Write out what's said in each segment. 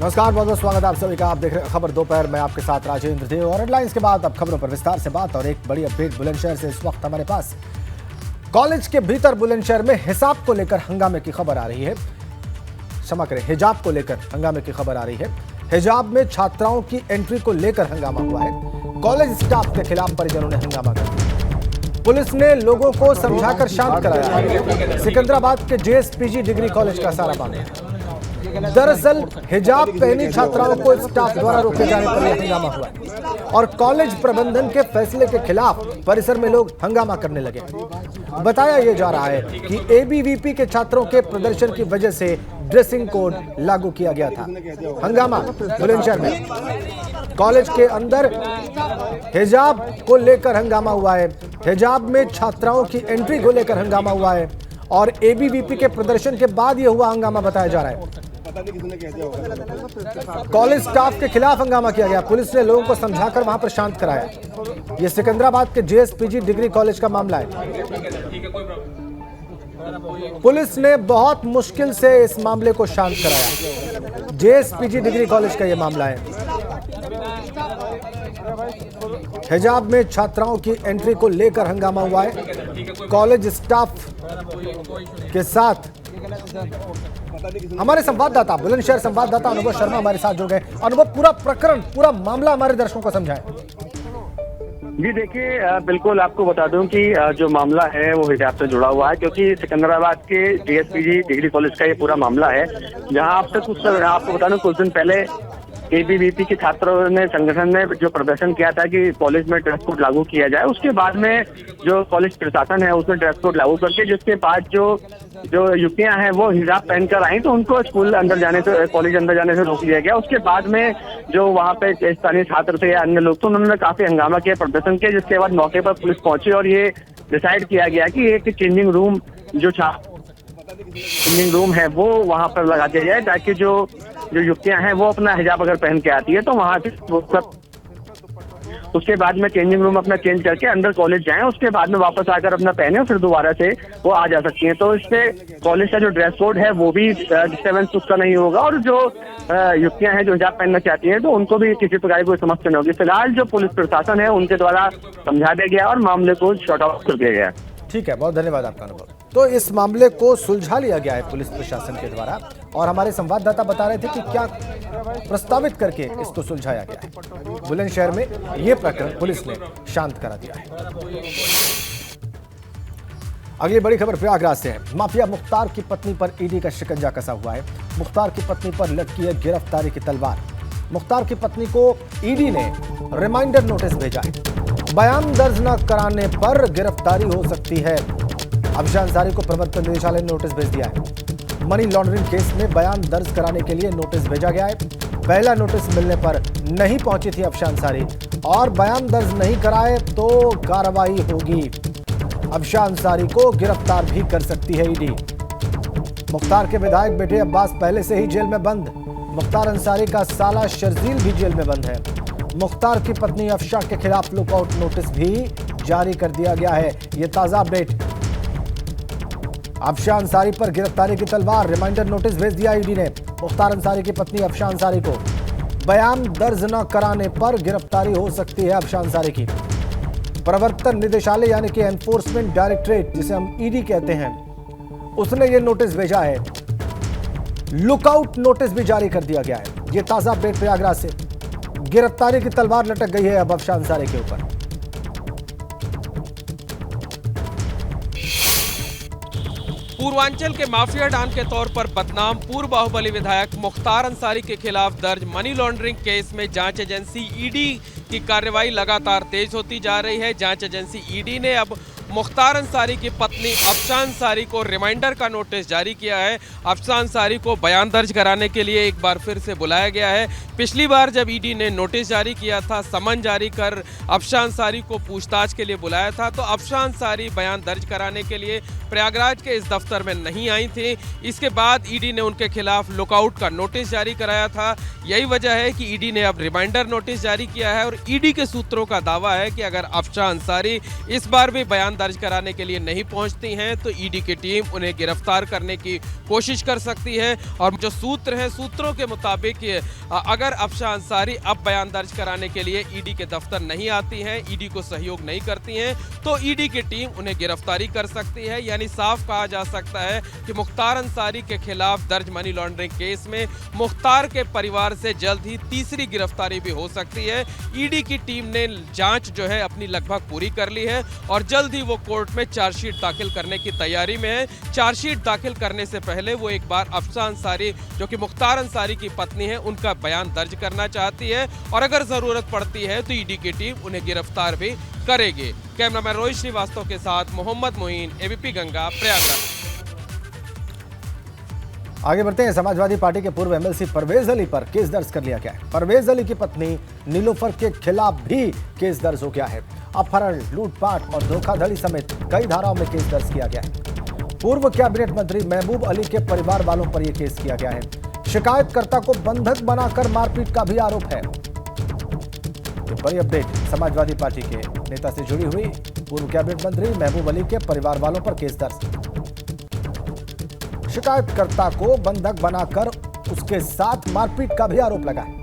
नमस्कार, बहुत बहुत स्वागत है आप सभी का। आप देख रहे हैं खबर दोपहर। मैं आपके साथ राजेंद्र देव और हेडलाइंस के बाद अब खबरों पर विस्तार से बात। और एक बड़ी अपडेट बुलंदशहर से इस वक्त हमारे पास। कॉलेज के भीतर बुलंदशहर में हिसाब को लेकर हंगामे की खबर आ रही है। क्षमा करें, हिजाब को लेकर हंगामे की खबर आ रही है। हिजाब में छात्राओं की एंट्री को लेकर हंगामा हुआ है। कॉलेज स्टाफ के खिलाफ परिजनों ने हंगामा कर दिया। पुलिस ने लोगों को समझाकर शांत कराया है। सिकंदराबाद के जेएसपीजी डिग्री कॉलेज का सारा मामला। दरअसल हिजाब पहनी छात्राओं को स्टाफ द्वारा रोके जाने पर यह हंगामा हुआ है और कॉलेज प्रबंधन के फैसले के खिलाफ परिसर में लोग हंगामा करने लगे। बताया यह जा रहा है कि एबीवीपी के छात्रों के प्रदर्शन की वजह से ड्रेसिंग कोड लागू किया गया था। हंगामा बुलंदशहर में कॉलेज के अंदर हिजाब को लेकर हंगामा हुआ है। हिजाब में छात्राओं की एंट्री को लेकर हंगामा हुआ है और एबीवीपी के प्रदर्शन के बाद यह हुआ हंगामा बताया जा रहा है। कॉलेज स्टाफ के खिलाफ हंगामा किया गया। पुलिस ने लोगों को समझाकर वहां पर शांत कराया। यह सिकंदराबाद के जेएसपीजी डिग्री कॉलेज का मामला है। पुलिस ने बहुत मुश्किल से इस मामले को शांत कराया। जेएसपीजी डिग्री कॉलेज का यह मामला है। हिजाब में छात्राओं की एंट्री को लेकर हंगामा हुआ है। कॉलेज स्टाफ के साथ हमारे संवाददाता, बुलंदशहर संवाददाता अनुभव शर्मा हमारे साथ जुड़ गए। अनुभव, पूरा प्रकरण, पूरा मामला हमारे दर्शकों को समझाएं। जी देखिए, बिल्कुल आपको बता दूं कि जो मामला है वो हिजाब से जुड़ा हुआ है, क्योंकि सिकंदराबाद के जेएसपीजी डिग्री कॉलेज का ये पूरा मामला है, जहां अब तक आपको बता दूं कुछ दिन पहले एबीवीपी के छात्रों ने, संगठन ने जो प्रदर्शन किया था कि कॉलेज में ड्रेस कोड लागू किया जाए। उसके बाद में जो कॉलेज प्रशासन है उसने ड्रेस कोड लागू करके, जिसके बाद जो युवतियां हैं वो हिजाब पहनकर आई तो उनको स्कूल अंदर जाने से, कॉलेज अंदर जाने से रोक दिया गया। उसके बाद में जो वहाँ पे स्थानीय छात्र थे या अन्य लोग थे, उन्होंने काफी हंगामा किया, प्रदर्शन किया, जिसके बाद मौके पर पुलिस पहुंची और ये डिसाइड किया गया कि एक चेंजिंग रूम चेंजिंग रूम है वो वहाँ पर लगा दिया जाए, ताकि जो युवतियां हैं वो अपना हिजाब अगर पहन के आती है तो वहाँ से उसके बाद में चेंजिंग रूम अपना चेंज करके अंदर कॉलेज जाएं, उसके बाद में वापस आकर अपना पहने और फिर दोबारा से वो आ जा सकती हैं। तो इससे कॉलेज का जो ड्रेस कोड है वो भी डिस्टर्बेंस उसका नहीं होगा और जो युवतियां हैं जो हिजाब पहनना चाहती हैं तो उनको भी किसी प्रकार की कोई समस्या नहीं होगी। फिलहाल जो पुलिस प्रशासन है उनके द्वारा समझा दिया गया और मामले को शॉर्ट आउट कर दिया गया। ठीक है, बहुत धन्यवाद आपका अनुभव। तो इस मामले को सुलझा लिया गया है पुलिस प्रशासन के द्वारा और हमारे संवाददाता बता रहे थे कि क्या प्रस्तावित करके इसको सुलझाया गया है। बुलंदशहर में यह प्रकरण पुलिस ने शांत करा दिया है। अगली बड़ी खबर प्रयागराज से है। माफिया मुख्तार की पत्नी पर ईडी का शिकंजा कसा हुआ है। मुख्तार की पत्नी पर लटकी है गिरफ्तारी की तलवार। मुख्तार की पत्नी को ईडी ने रिमाइंडर नोटिस भेजा है। बयान दर्ज न कराने पर गिरफ्तारी हो सकती है। अफशान अंसारी को प्रवर्तन निदेशालय ने नोटिस भेज दिया है। मनी लॉन्ड्रिंग केस में बयान दर्ज कराने के लिए नोटिस भेजा गया है। पहला नोटिस मिलने पर नहीं पहुंची थी अफशान अंसारी और बयान दर्ज नहीं कराए तो कार्रवाई होगी। अफशान अंसारी को गिरफ्तार भी कर सकती है ईडी। मुख्तार के विधायक बेटे अब्बास पहले से ही जेल में बंद। मुख्तार अंसारी का साला शर्जील भी जेल में बंद है। मुख्तार की पत्नी अफशा के खिलाफ लुकआउट नोटिस भी जारी कर दिया गया है। यह ताजा अपडेट। अफशा अंसारी पर गिरफ्तारी की तलवार, रिमाइंडर नोटिस भेज दिया ईडी ने। मुख्तार अंसारी की पत्नी अफशा अंसारी को बयान दर्ज न कराने पर गिरफ्तारी हो सकती है। अफशा अंसारी की प्रवर्तन निदेशालय यानी कि एनफोर्समेंट डायरेक्टरेट, जिसे हम ईडी कहते हैं, उसने ये नोटिस भेजा है। लुकआउट नोटिस भी जारी कर दिया गया है। यह ताजा अपडेट प्रयागराज से। गिरफ्तारी की तलवार लटक गई है अब अफशा अंसारी के ऊपर। पूर्वांचल के माफिया डॉन के तौर पर बदनाम पूर्व बाहुबली विधायक मुख्तार अंसारी के खिलाफ दर्ज मनी लॉन्ड्रिंग केस में जांच एजेंसी ईडी की कार्रवाई लगातार तेज होती जा रही है। जांच एजेंसी ईडी ने अब मुख्तार अंसारी की पत्नी अफशा अंसारी को रिमाइंडर का नोटिस जारी किया है। अफशा अंसारी को बयान दर्ज कराने के लिए एक बार फिर से बुलाया गया है। पिछली बार जब ईडी ने नोटिस जारी किया था, समन जारी कर अफशा अंसारी को पूछताछ के लिए बुलाया था, तो अफशा अंसारी बयान दर्ज कराने के लिए प्रयागराज के इस दफ्तर में नहीं आई थी। इसके बाद ईडी ने उनके खिलाफ लुकआउट का नोटिस जारी कराया था। यही वजह है कि ईडी ने अब रिमाइंडर नोटिस जारी किया है और ईडी के सूत्रों का दावा है कि अगर अफशा अंसारी इस बार भी बयान बयान दर्ज कराने के लिए नहीं पहुंचती हैं तो ईडी की टीम उन्हें गिरफ्तार करने की कोशिश कर सकती है। और जो सूत्र हैं, सूत्रों के मुताबिक अगर अफशान अंसारी अब बयान दर्ज कराने के लिए ईडी के दफ्तर नहीं आती हैं, ईडी को सहयोग नहीं करती हैं, तो ईडी की टीम उन्हें गिरफ्तारी कर सकती है। यानी साफ कहा जा सकता है कि मुख्तार अंसारी के खिलाफ दर्ज मनी लॉन्ड्रिंग केस में मुख्तार के परिवार से जल्द ही तीसरी गिरफ्तारी भी हो सकती है। ईडी की टीम ने जांच जो है अपनी लगभग पूरी कर ली है और जल्द ही वो कोर्ट में चार्जशीट दाखिल करने की तैयारी में है। चार्जशीट दाखिल करने से पहले वो एक बार अफशान अंसारी, जो कि मुख्तार अंसारी की पत्नी है, उनका बयान दर्ज करना चाहती है और अगर जरूरत पड़ती है तो ईडी की टीम उन्हें गिरफ्तार भी करेगी। कैमरामैन रोहित श्रीवास्तव के साथ मोहम्मद मोइन, एबीपी गंगा, प्रयागराज। आगे बढ़ते हैं। समाजवादी पार्टी के पूर्व एमएलसी परवेज अली पर केस दर्ज कर लिया गया है। परवेज अली की पत्नी नीलोफर के खिलाफ भी केस दर्ज हो गया है। अपहरण, लूटपाट और धोखाधड़ी समेत कई धाराओं में केस दर्ज किया गया है। पूर्व कैबिनेट मंत्री महबूब अली के परिवार वालों पर यह केस किया गया है। शिकायतकर्ता को बंधक बनाकर मारपीट का भी आरोप है। बड़ी अपडेट समाजवादी पार्टी के नेता से जुड़ी हुई। पूर्व कैबिनेट मंत्री महबूब अली के परिवार वालों पर केस दर्ज। शिकायतकर्ता को बंधक बनाकर उसके साथ मारपीट का भी आरोप लगा है।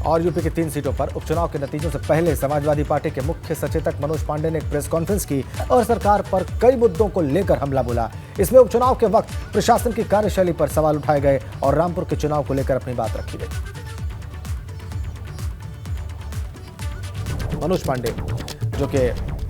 और यूपी की 3 सीटों पर उपचुनाव के नतीजों से पहले समाजवादी पार्टी के मुख्य सचेतक मनोज पांडे ने एक प्रेस कॉन्फ्रेंस की और सरकार पर कई मुद्दों को लेकर हमला बोला। इसमें उपचुनाव के वक्त प्रशासन की कार्यशैली पर सवाल उठाए गए और रामपुर के चुनाव को लेकर अपनी बात रखी गई। मनोज पांडे, जो कि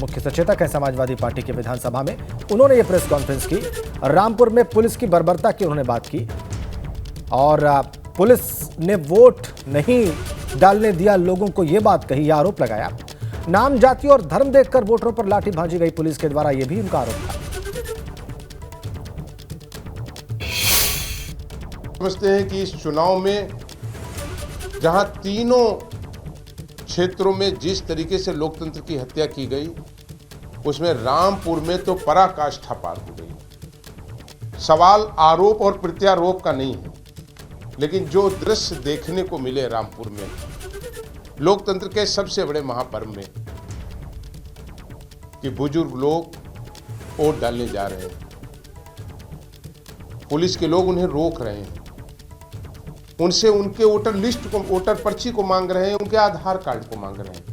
मुख्य सचेतक है समाजवादी पार्टी के विधानसभा में, उन्होंने ये प्रेस कॉन्फ्रेंस की। रामपुर में पुलिस की बर्बरता की उन्होंने बात की और पुलिस ने वोट नहीं डालने दिया लोगों को ये बात कही, यह आरोप लगाया। नाम, जाति और धर्म देखकर वोटरों पर लाठी भांजी गई पुलिस के द्वारा, यह भी उनका आरोप था। समझते हैं कि इस चुनाव में जहां तीनों क्षेत्रों में जिस तरीके से लोकतंत्र की हत्या की गई, उसमें रामपुर में तो पराकाष्ठा पार हो गई। सवाल आरोप और प्रत्यारोप का नहीं है, लेकिन जो दृश्य देखने को मिले रामपुर में, लोकतंत्र के सबसे बड़े महापर्व में, कि बुजुर्ग लोग वोट डालने जा रहे हैं, पुलिस के लोग उन्हें रोक रहे हैं, उनसे उनके वोटर लिस्ट को, वोटर पर्ची को मांग रहे हैं, उनके आधार कार्ड को मांग रहे हैं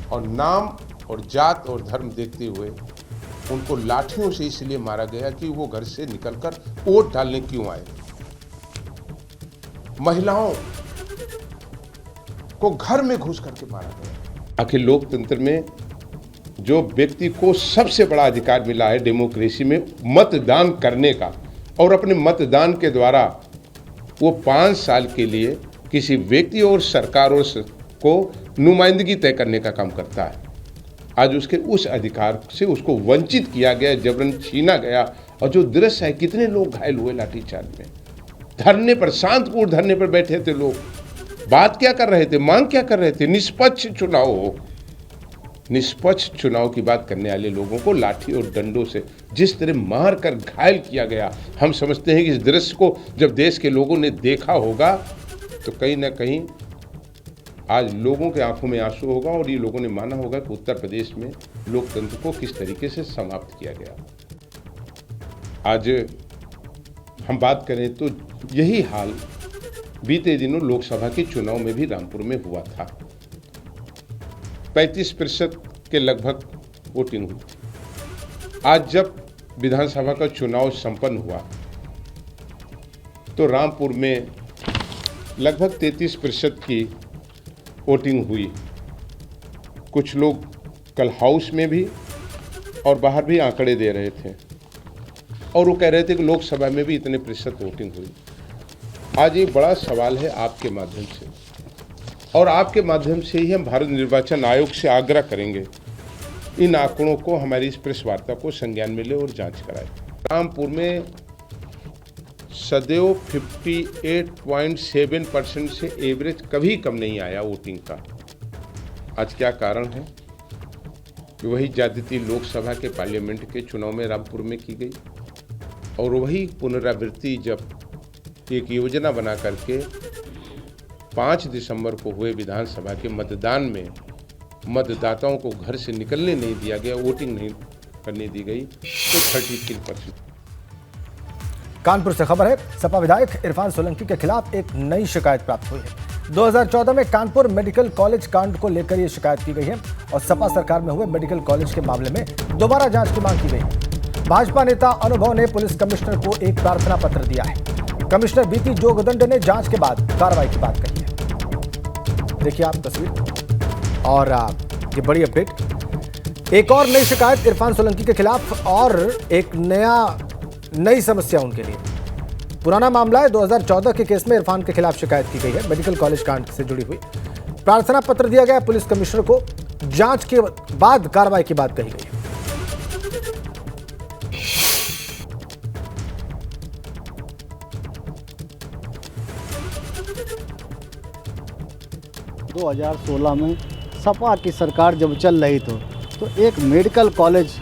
और नाम और जात और धर्म देखते हुए उनको लाठियों से इसलिए मारा गया कि वो घर से निकलकर वोट डालने क्यों आए। महिलाओं को घर में घुस करके मारा गया। आखिर लोकतंत्र में जो व्यक्ति को सबसे बड़ा अधिकार मिला है डेमोक्रेसी में, मतदान करने का, और अपने मतदान के द्वारा वो 5 साल के लिए किसी व्यक्ति और सरकारों को नुमाइंदगी तय करने का काम करता है, आज उसके उस अधिकार से उसको वंचित किया गया, जबरन छीना गया। और जो दृश्य है, कितने लोग घायल हुए लाठीचार्ज में, धरने पर, शांतिपूर्ण धरने पर बैठे थे लोग, बात क्या कर रहे थे, मांग क्या कर रहे थे, निष्पक्ष चुनाव हो। निष्पक्ष चुनाव की बात करने वाले लोगों को लाठी और डंडों से जिस तरह मार कर घायल किया गया, हम समझते हैं कि इस दृश्य को जब देश के लोगों ने देखा होगा तो कहीं ना कहीं आज लोगों के आंखों में आंसू होगा और ये लोगों ने माना होगा कि उत्तर प्रदेश में लोकतंत्र को किस तरीके से समाप्त किया गया। आज हम बात करें तो यही हाल बीते दिनों लोकसभा के चुनाव में भी रामपुर में हुआ था। 35% के लगभग वोटिंग हुई। आज जब विधानसभा का चुनाव संपन्न हुआ तो रामपुर में लगभग 33% की वोटिंग हुई। कुछ लोग कल हाउस में भी और बाहर भी आंकड़े दे रहे थे और वो कह रहे थे कि लोकसभा में भी इतने प्रतिशत वोटिंग हुई। आज एक बड़ा सवाल है आपके माध्यम से, और आपके माध्यम से ही हम भारत निर्वाचन आयोग से आग्रह करेंगे इन आंकड़ों को, हमारी इस प्रेस वार्ता को संज्ञान में ले और जांच कराए। रामपुर में सदैव 58.7% से एवरेज कभी कम नहीं आया वोटिंग का। आज क्या कारण है कि वही ज्यादती लोकसभा के पार्लियामेंट के चुनाव में रामपुर में की गई और वही पुनरावृत्ति जब एक योजना बना करके 5 दिसंबर को हुए विधानसभा के मतदान में मतदाताओं को घर से निकलने नहीं दिया गया, वोटिंग नहीं करने दी गई, तो 33%। कानपुर से खबर है, सपा विधायक इरफान सोलंकी के खिलाफ एक नई शिकायत प्राप्त हुई है। 2014 में कानपुर मेडिकल कॉलेज कांड को लेकर यह शिकायत की गई है और सपा सरकार में हुए मेडिकल कॉलेज के मामले में दोबारा जांच की मांग की गई। भाजपा नेता अनुभव ने पुलिस कमिश्नर को एक प्रार्थना पत्र दिया है। कमिश्नर बीपी जोगदंड ने जांच के बाद कार्रवाई की बात कही है। देखिए आप तस्वीर और ये बड़ी अपडेट। एक और नई शिकायत इरफान सोलंकी के खिलाफ और एक नई समस्या उनके लिए। पुराना मामला है, 2014 के केस में इरफान के खिलाफ शिकायत की गई है, मेडिकल कॉलेज कांड से जुड़ी हुई। प्रार्थना पत्र दिया गया पुलिस कमिश्नर को, जांच के बाद कार्रवाई की बात कही गई है। दो 2016 में सपा की सरकार जब चल रही तो एक मेडिकल कॉलेज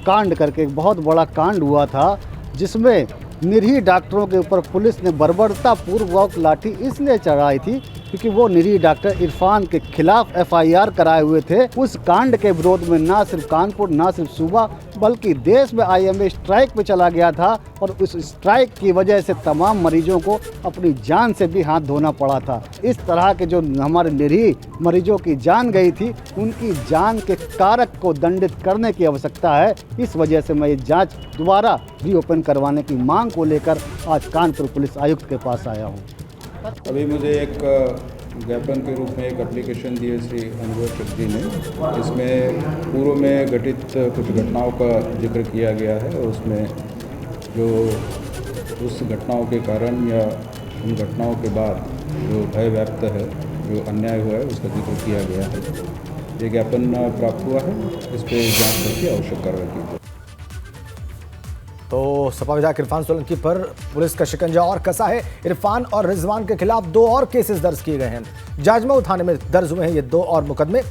कांड करके एक बहुत बड़ा कांड हुआ था, जिसमें निरीह डॉक्टरों के ऊपर पुलिस ने बर्बरतापूर्वक लाठी इसलिए चढ़ाई थी क्योंकि वो निरीह डॉक्टर इरफान के खिलाफ FIR कराए हुए थे। उस कांड के विरोध में ना सिर्फ कानपुर, ना सिर्फ सूबा, बल्कि देश में IMA स्ट्राइक पे चला गया था और उस स्ट्राइक की वजह से तमाम मरीजों को अपनी जान से भी हाथ धोना पड़ा था। इस तरह के जो हमारे निरीह मरीजों की जान गई थी, उनकी जान के कारक को दंडित करने की आवश्यकता है। इस वजह से मैं ये जाँच दोबारा रीओपन करवाने की मांग को लेकर आज कानपुर पुलिस आयुक्त के पास आया हूँ। अभी मुझे एक ज्ञापन के रूप में एक एप्लीकेशन दिए श्री अनुभव चौधरी ने। इसमें पूर्व में घटित कुछ घटनाओं का जिक्र किया गया है और उसमें जो उस घटनाओं के कारण या उन घटनाओं के बाद जो भय व्याप्त है, जो अन्याय हुआ है, उसका जिक्र किया गया है। ये ज्ञापन प्राप्त हुआ है, इस पर जाँच करके आवश्यक कार्रवाई की। तो सपा विधायक इरफान सोलंकी पर पुलिस का शिकंजा और कसा है। इरफान और रिजवान के खिलाफ 2 और केसेस दर्ज किए गए हैं। जाजमऊ थाने में दर्ज हुए हैं ये 2 और मुकदमे।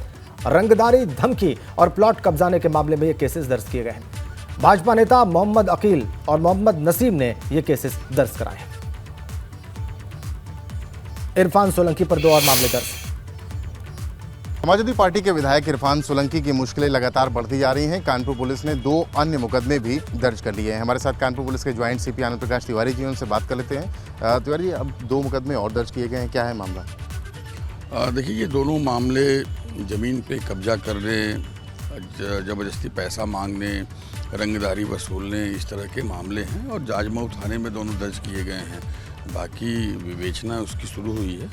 रंगदारी, धमकी और प्लॉट कब्जाने के मामले में ये केसेस दर्ज किए गए हैं। भाजपा नेता मोहम्मद अकील और मोहम्मद नसीम ने ये केसेस दर्ज कराए हैं। इरफान सोलंकी पर 2 और मामले दर्ज। समाजवादी पार्टी के विधायक इरफान सोलंकी की मुश्किलें लगातार बढ़ती जा रही हैं। कानपुर पुलिस ने 2 अन्य मुकदमे भी दर्ज कर लिए हैं। हमारे साथ कानपुर पुलिस के ज्वाइंट CP आनंद प्रकाश तिवारी जी, उनसे बात कर लेते हैं। तिवारी जी, अब 2 मुकदमे और दर्ज किए गए हैं, क्या है मामला? देखिए, ये दोनों मामले ज़मीन पे कब्जा करने, ज़बरदस्ती पैसा मांगने, रंगदारी वसूलने, इस तरह के मामले हैं और जाजमऊ थाने में दोनों दर्ज किए गए हैं। बाकी विवेचना उसकी शुरू हुई है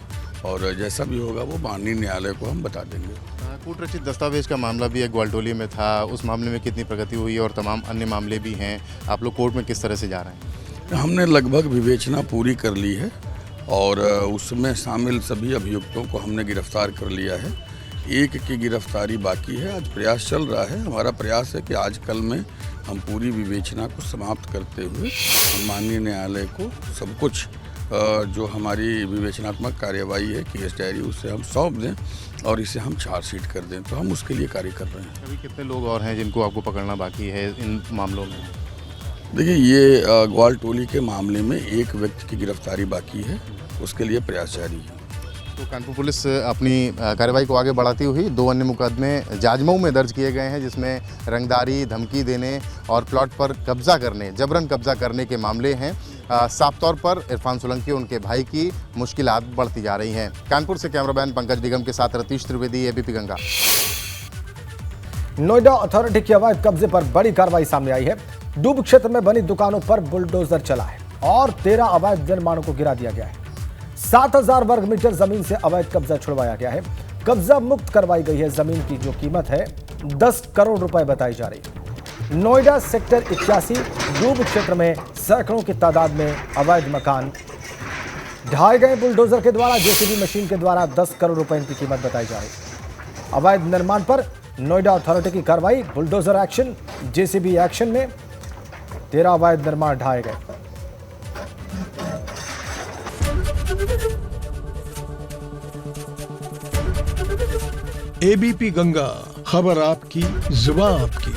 और जैसा भी होगा वो माननीय न्यायालय को हम बता देंगे। कूट रचित दस्तावेज का मामला भी एक ग्वालटोली में था, उस मामले में कितनी प्रगति हुई और तमाम अन्य मामले भी हैं, आप लोग कोर्ट में किस तरह से जा रहे हैं? हमने लगभग विवेचना पूरी कर ली है और उसमें शामिल सभी अभियुक्तों को हमने गिरफ्तार कर लिया है। एक की गिरफ्तारी बाकी है, आज प्रयास चल रहा है। हमारा प्रयास है कि आज कल में हम पूरी विवेचना को समाप्त करते हुए हम माननीय न्यायालय को सब कुछ जो हमारी विवेचनात्मक कार्यवाही है, केस डायरी, उसे हम सौंप दें और इसे हम चार्जशीट कर दें। तो हम उसके लिए कार्य कर रहे हैं। अभी कितने लोग और हैं जिनको आपको पकड़ना बाकी है इन मामलों में? देखिए, ये ग्वालटोली के मामले में एक व्यक्ति की गिरफ्तारी बाकी है, उसके लिए प्रयास जारी है। तो कानपुर पुलिस अपनी कार्रवाई को आगे बढ़ाती हुई 2 अन्य मुकदमे जाजमऊ में दर्ज किए गए हैं, जिसमें रंगदारी, धमकी देने और प्लॉट पर कब्जा करने, जबरन कब्जा करने के मामले हैं। साफ तौर पर इरफान सोलंकी और उनके भाई की मुश्किलात बढ़ती जा रही हैं। कानपुर से कैमरामैन पंकज निगम के साथ रतीश त्रिवेदी, ABP गंगा। नोएडा अथॉरिटी के अवैध कब्जे पर बड़ी कार्रवाई सामने आई है। डूब क्षेत्र में बनी दुकानों पर बुलडोजर चला है और 13 अवैध निर्माणों को गिरा दिया गया है। 7000 वर्ग मीटर जमीन से अवैध कब्जा छुड़वाया गया है। कब्जा मुक्त करवाई गई है जमीन की जो कीमत है 10 करोड़ रुपए बताई जा रही है। नोएडा सेक्टर 81 डूब क्षेत्र में सैकड़ों की तादाद में अवैध मकान ढाए गए बुलडोजर के द्वारा। JCB मशीन के द्वारा 10 करोड़ रुपए इनकी कीमत बताई जा रही है। अवैध निर्माण पर नोएडा अथॉरिटी की कार्रवाई, बुलडोजर एक्शन, JCB एक्शन में 13 अवैध निर्माण ढाए गए। ABP गंगा, खबर आपकी, जुबान आपकी।